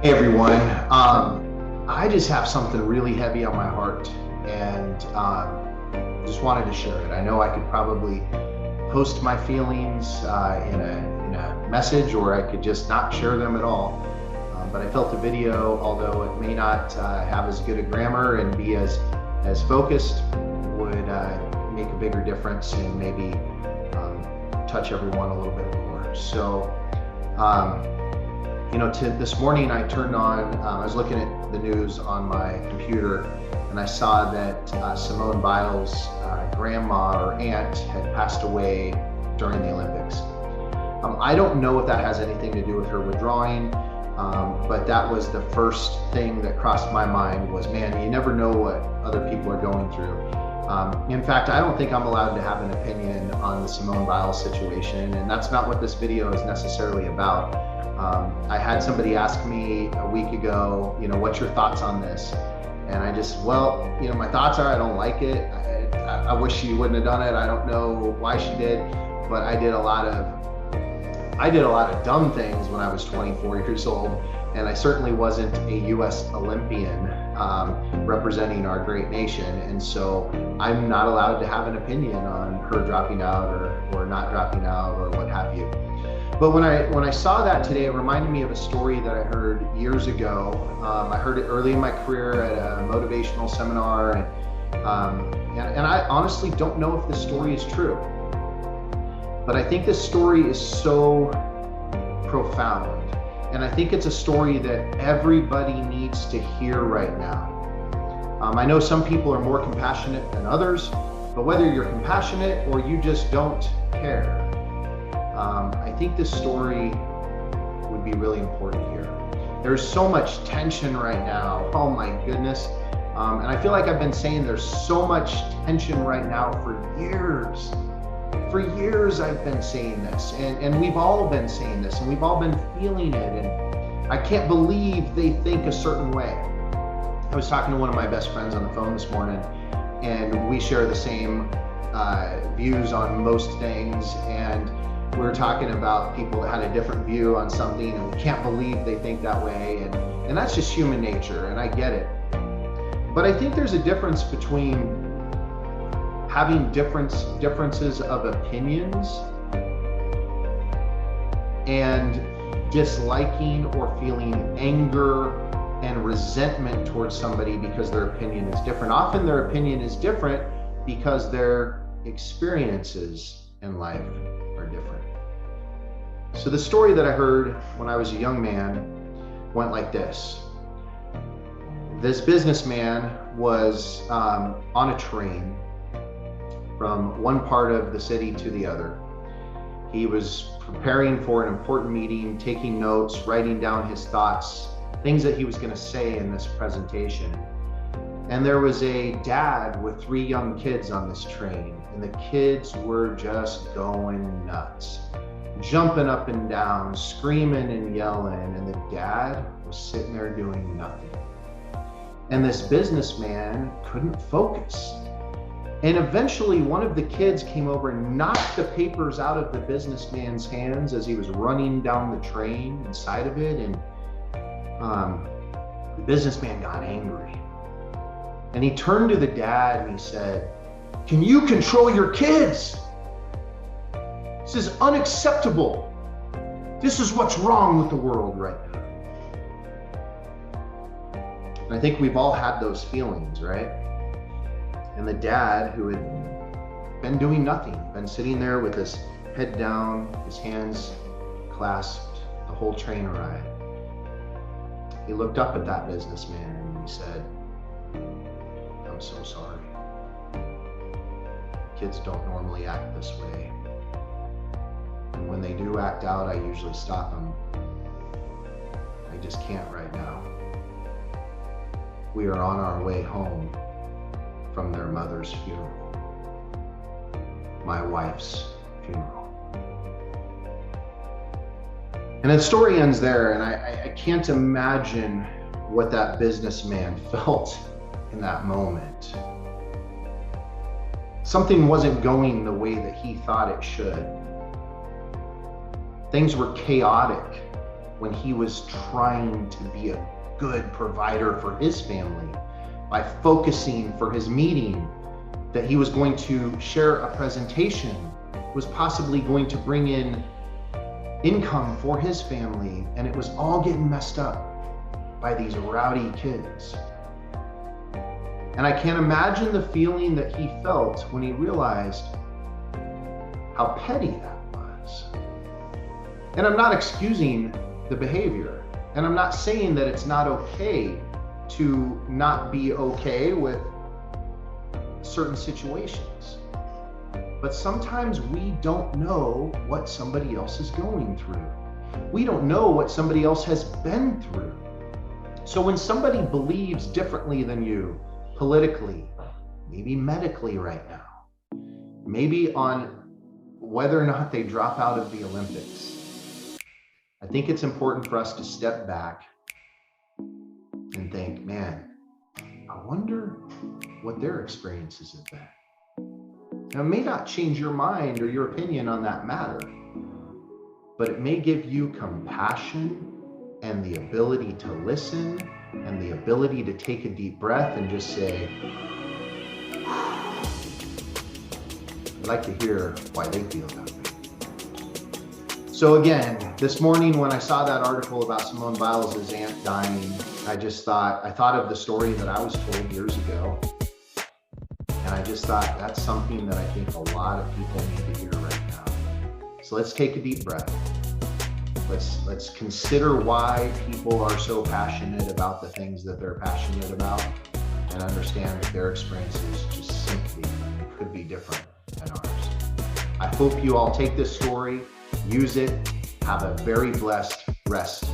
Hey everyone. I just have something really heavy on my heart and just wanted to share it. I know I could probably post my feelings in a message, or I could just not share them at all. But I felt the video, although it may not have as good a grammar and be as focused, would make a bigger difference and maybe touch everyone a little bit more. So. This morning I turned on, I was looking at the news on my computer, and I saw that Simone Biles' grandma or aunt had passed away during the Olympics. I don't know if that has anything to do with her withdrawing, but that was the first thing that crossed my mind was, man, you never know what other people are going through. In fact, I don't think I'm allowed to have an opinion on the Simone Biles situation, and that's not what this video is necessarily about. I had somebody ask me a week ago, what's your thoughts on this? And I just, my thoughts are, I don't like it. I wish she wouldn't have done it. I don't know why she did, but I did a lot of dumb things when I was 24 years old, and I certainly wasn't a U.S. Olympian representing our great nation. And so I'm not allowed to have an opinion on her dropping out or not dropping out or what have you. But when I saw that today, it reminded me of a story that I heard years ago. I heard it early in my career at a motivational seminar, and I honestly don't know if this story is true. But I think this story is so profound, and I think it's a story that everybody needs to hear right now. I know some people are more compassionate than others, but whether you're compassionate or you just don't care, I think this story would be really important here. There's so much tension right now. Oh my goodness. And I feel like I've been saying there's so much tension right now for years. For years I've been saying this, and we've all been saying this, and we've all been feeling it, and I can't believe they think a certain way. I was talking to one of my best friends on the phone this morning, and we share the same views on most things, and we were talking about people that had a different view on something, and we can't believe they think that way, and that's just human nature, and I get it. But I think there's a difference between having differences of opinions and disliking or feeling anger and resentment towards somebody because their opinion is different. Often their opinion is different because their experiences in life are different. So the story that I heard when I was a young man went like this. This businessman was on a train from one part of the city to the other. He was preparing for an important meeting, taking notes, writing down his thoughts, things that he was going to say in this presentation. And there was a dad with 3 young kids on this train, and the kids were just going nuts, jumping up and down, screaming and yelling, and the dad was sitting there doing nothing. And this businessman couldn't focus. And eventually one of the kids came over and knocked the papers out of the businessman's hands as he was running down the train inside of it, and the businessman got angry. And he turned to the dad and he said, "Can you control your kids? This is unacceptable. This is what's wrong with the world right now." And I think we've all had those feelings, right? And the dad, who had been doing nothing, been sitting there with his head down, his hands clasped the whole train ride, he looked up at that businessman and he said, "I'm so sorry. Kids don't normally act this way. And when they do act out, I usually stop them. I just can't right now. We are on our way home from their mother's funeral, my wife's funeral." And the story ends there, and I can't imagine what that businessman felt in that moment. Something wasn't going the way that he thought it should. Things were chaotic. when he was trying to be a good provider for his family by focusing for his meeting that he was going to share a presentation, was possibly going to bring in income for his family, and it was all getting messed up by these rowdy kids. And I can't imagine the feeling that he felt when he realized how petty that was. And I'm not excusing the behavior, and I'm not saying that it's not okay to not be okay with certain situations. But sometimes we don't know what somebody else is going through. We don't know what somebody else has been through. So when somebody believes differently than you, politically, maybe medically right now, maybe on whether or not they drop out of the Olympics, I think it's important for us to step back and think, man, I wonder what their experiences have been. Now, it may not change your mind or your opinion on that matter, but it may give you compassion and the ability to listen and the ability to take a deep breath and just say, I'd like to hear why they feel that way. So again, this morning when I saw that article about Simone Biles' aunt dying, I thought of the story that I was told years ago. And I just thought that's something that I think a lot of people need to hear right now. So let's take a deep breath. Let's consider why people are so passionate about the things that they're passionate about, and understand that their experiences just simply could be different than ours. I hope you all take this story, use it, have a very blessed rest